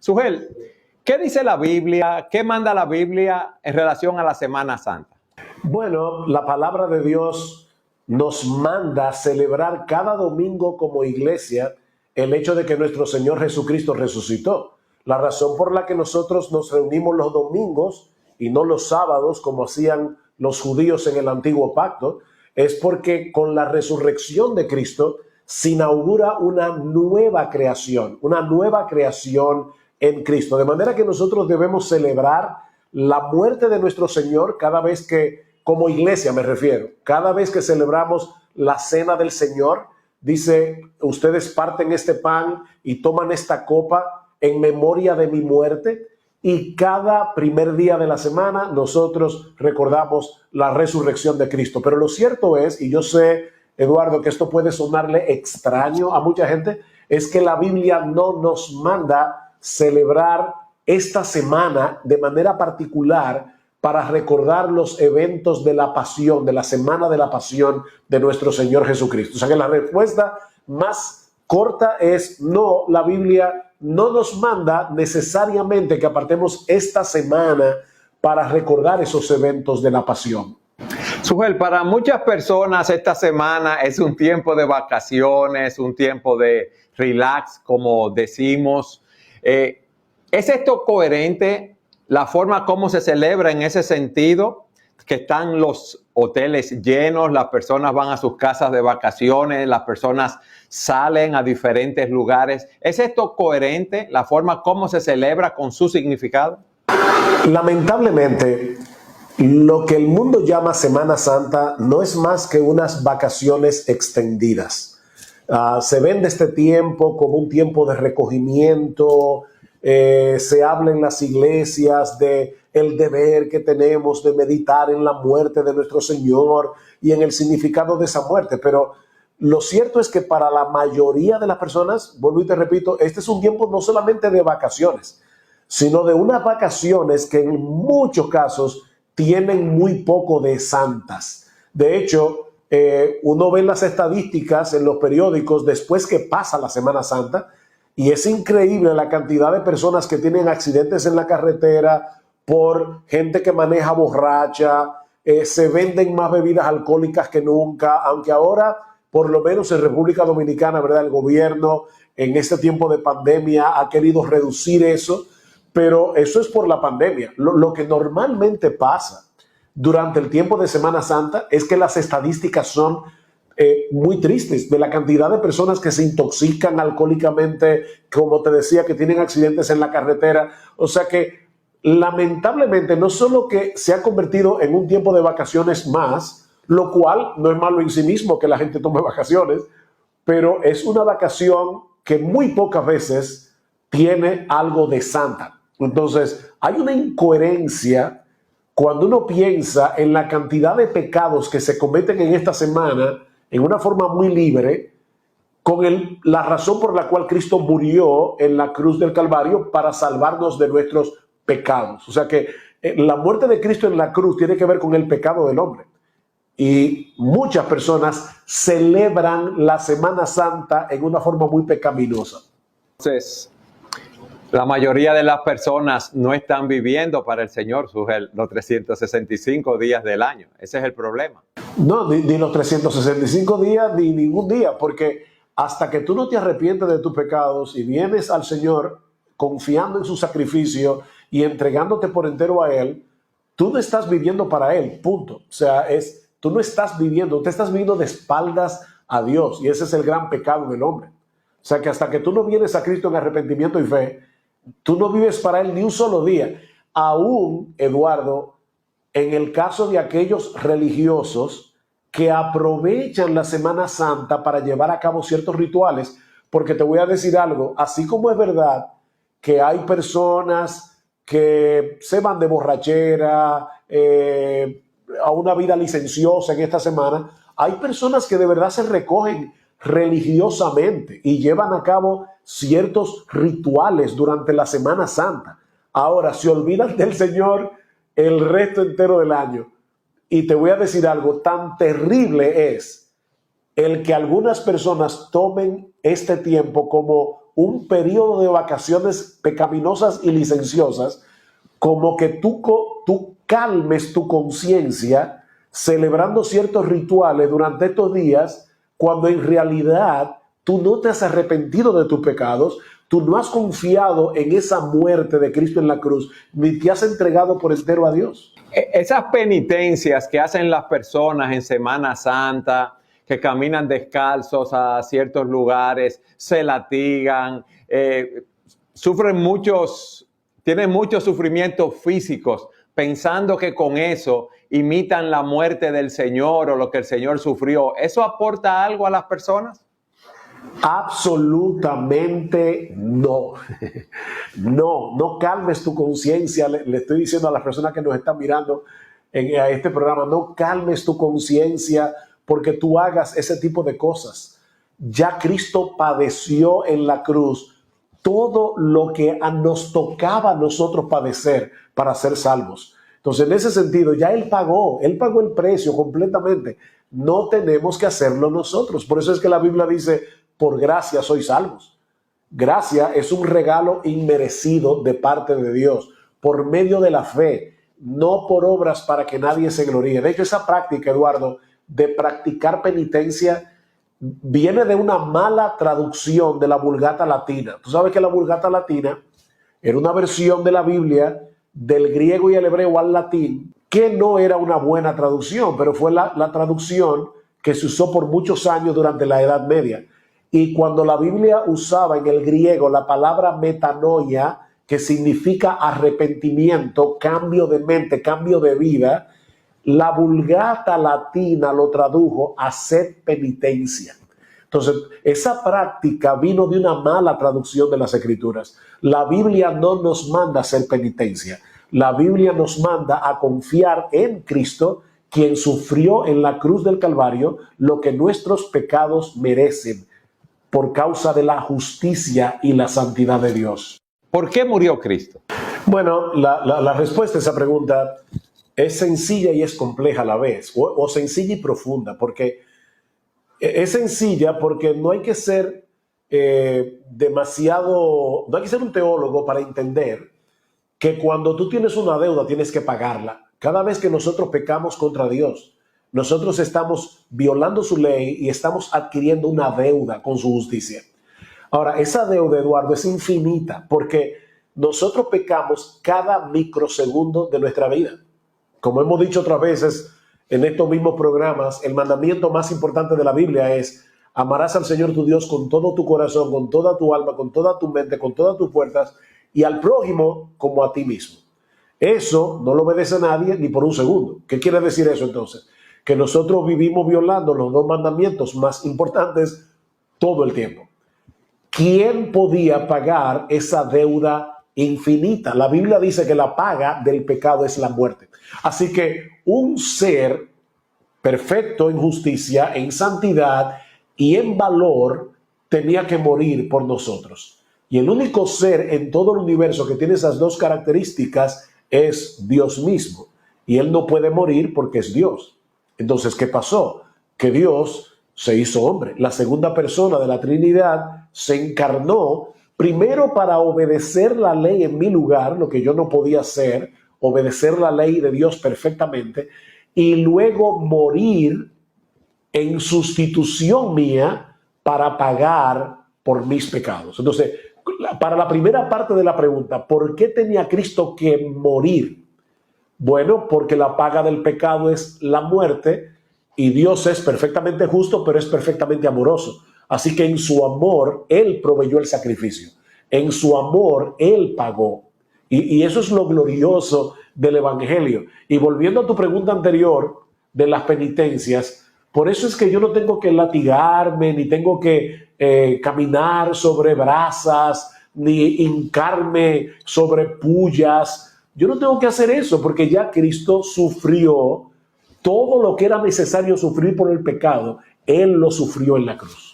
Sugel, ¿qué dice la Biblia? ¿Qué manda la Biblia en relación a la Semana Santa? Bueno, la palabra de Dios nos manda celebrar cada domingo como iglesia el hecho de que nuestro Señor Jesucristo resucitó. La razón por la que nosotros nos reunimos los domingos y no los sábados como hacían los judíos en el antiguo pacto es porque con la resurrección de Cristo se inaugura una nueva creación en Cristo. De manera que nosotros debemos celebrar la muerte de nuestro Señor cada vez que, como iglesia me refiero, cada vez que celebramos la cena del Señor, dice, ustedes parten este pan y toman esta copa en memoria de mi muerte. Y cada primer día de la semana nosotros recordamos la resurrección de Cristo. Pero lo cierto es, y yo sé, Eduardo, que esto puede sonarle extraño a mucha gente, es que la Biblia no nos manda celebrar esta semana de manera particular para recordar los eventos de la pasión, de la semana de la pasión de nuestro Señor Jesucristo. O sea que la respuesta más corta es no, la Biblia no nos manda necesariamente que apartemos esta semana para recordar esos eventos de la pasión. Sugel, para muchas personas esta semana es un tiempo de vacaciones, un tiempo de relax, como decimos. ¿Es esto coherente, la forma como se celebra en ese sentido? Que están los hoteles llenos, las personas van a sus casas de vacaciones, las personas salen a diferentes lugares. ¿Es esto coherente, la forma como se celebra con su significado? Lamentablemente, lo que el mundo llama Semana Santa no es más que unas vacaciones extendidas. Se vende este tiempo como un tiempo de recogimiento. Se habla en las iglesias de el deber que tenemos de meditar en la muerte de nuestro Señor y en el significado de esa muerte, pero lo cierto es que para la mayoría de las personas, vuelvo y te repito, este es un tiempo no solamente de vacaciones, sino de unas vacaciones que en muchos casos tienen muy poco de santas. De hecho, uno ve las estadísticas en los periódicos después que pasa la Semana Santa y es increíble la cantidad de personas que tienen accidentes en la carretera por gente que maneja borracha. Se venden más bebidas alcohólicas que nunca, aunque ahora, por lo menos en República Dominicana, ¿verdad? El gobierno en este tiempo de pandemia ha querido reducir eso, pero eso es por la pandemia. Lo que normalmente pasa durante el tiempo de Semana Santa es que las estadísticas son muy tristes de la cantidad de personas que se intoxican alcohólicamente, como te decía, que tienen accidentes en la carretera. O sea que lamentablemente no solo que se ha convertido en un tiempo de vacaciones más, lo cual no es malo en sí mismo que la gente tome vacaciones, pero es una vacación que muy pocas veces tiene algo de santa. Entonces, hay una incoherencia cuando uno piensa en la cantidad de pecados que se cometen en esta semana en una forma muy libre, con la razón por la cual Cristo murió en la cruz del Calvario para salvarnos de nuestros pecados. O sea que la muerte de Cristo en la cruz tiene que ver con el pecado del hombre. Y muchas personas celebran la Semana Santa en una forma muy pecaminosa. Entonces, la mayoría de las personas no están viviendo para el Señor, Sugel, los 365 días del año. Ese es el problema. No, ni los 365 días, ni ningún día, porque hasta que tú no te arrepientes de tus pecados y vienes al Señor confiando en su sacrificio y entregándote por entero a Él, tú no estás viviendo para Él, punto. O sea, tú no estás viviendo, te estás viviendo de espaldas a Dios, y ese es el gran pecado del hombre. O sea, que hasta que tú no vienes a Cristo en arrepentimiento y fe, tú no vives para Él ni un solo día. Aún, Eduardo, en el caso de aquellos religiosos que aprovechan la Semana Santa para llevar a cabo ciertos rituales, porque te voy a decir algo, así como es verdad que hay personas que se van de borrachera a una vida licenciosa en esta semana, hay personas que de verdad se recogen religiosamente y llevan a cabo ciertos rituales durante la Semana Santa. Ahora, se olvidan del Señor el resto entero del año. Y te voy a decir algo, tan terrible es el que algunas personas tomen este tiempo como un periodo de vacaciones pecaminosas y licenciosas, como que tú calmes tu conciencia celebrando ciertos rituales durante estos días, cuando en realidad tú no te has arrepentido de tus pecados, tú no has confiado en esa muerte de Cristo en la cruz, ni te has entregado por entero a Dios. Esas penitencias que hacen las personas en Semana Santa, que caminan descalzos a ciertos lugares, se latigan, tienen muchos sufrimientos físicos, pensando que con eso imitan la muerte del Señor o lo que el Señor sufrió. ¿Eso aporta algo a las personas? Absolutamente no. No calmes tu conciencia. Le estoy diciendo a las personas que nos están mirando a este programa, no calmes tu conciencia porque tú hagas ese tipo de cosas. Ya Cristo padeció en la cruz todo lo que nos tocaba a nosotros padecer para ser salvos. Entonces, en ese sentido, ya Él pagó el precio completamente. No tenemos que hacerlo nosotros. Por eso es que la Biblia dice, por gracia sois salvos. Gracia es un regalo inmerecido de parte de Dios, por medio de la fe, no por obras para que nadie se gloríe. De hecho, esa práctica, Eduardo, de practicar penitencia, viene de una mala traducción de la Vulgata Latina. Tú sabes que la Vulgata Latina era una versión de la Biblia del griego y el hebreo al latín, que no era una buena traducción, pero fue la traducción que se usó por muchos años durante la Edad Media. Y cuando la Biblia usaba en el griego la palabra metanoia, que significa arrepentimiento, cambio de mente, cambio de vida, la Vulgata Latina lo tradujo a hacer penitencia. Entonces, esa práctica vino de una mala traducción de las Escrituras. La Biblia no nos manda a hacer penitencia. La Biblia nos manda a confiar en Cristo, quien sufrió en la cruz del Calvario lo que nuestros pecados merecen por causa de la justicia y la santidad de Dios. ¿Por qué murió Cristo? Bueno, la respuesta a esa pregunta es sencilla y es compleja a la vez, o sencilla y profunda, porque es sencilla porque no hay que ser no hay que ser un teólogo para entender que cuando tú tienes una deuda tienes que pagarla. Cada vez que nosotros pecamos contra Dios, nosotros estamos violando su ley y estamos adquiriendo una deuda con su justicia. Ahora, esa deuda, Eduardo, es infinita porque nosotros pecamos cada microsegundo de nuestra vida. Como hemos dicho otras veces en estos mismos programas, el mandamiento más importante de la Biblia es: amarás al Señor tu Dios con todo tu corazón, con toda tu alma, con toda tu mente, con todas tus fuerzas, y al prójimo como a ti mismo. Eso no lo obedece a nadie ni por un segundo. ¿Qué quiere decir eso entonces? Que nosotros vivimos violando los dos mandamientos más importantes todo el tiempo. ¿Quién podía pagar esa deuda infinita? La Biblia dice que la paga del pecado es la muerte. Así que un ser perfecto en justicia, en santidad y en valor tenía que morir por nosotros. Y el único ser en todo el universo que tiene esas dos características es Dios mismo. Y Él no puede morir porque es Dios. Entonces, ¿qué pasó? Que Dios se hizo hombre. La segunda persona de la Trinidad se encarnó primero para obedecer la ley en mi lugar, lo que yo no podía hacer, obedecer la ley de Dios perfectamente, y luego morir en sustitución mía para pagar por mis pecados. Entonces, para la primera parte de la pregunta, ¿por qué tenía Cristo que morir? Bueno, porque la paga del pecado es la muerte y Dios es perfectamente justo, pero es perfectamente amoroso. Así que en su amor, Él proveyó el sacrificio. En su amor, Él pagó. Y eso es lo glorioso del Evangelio. Y volviendo a tu pregunta anterior de las penitencias, por eso es que yo no tengo que latigarme, ni tengo que caminar sobre brasas, ni hincarme sobre pullas. Yo no tengo que hacer eso porque ya Cristo sufrió todo lo que era necesario sufrir por el pecado. Él lo sufrió en la cruz.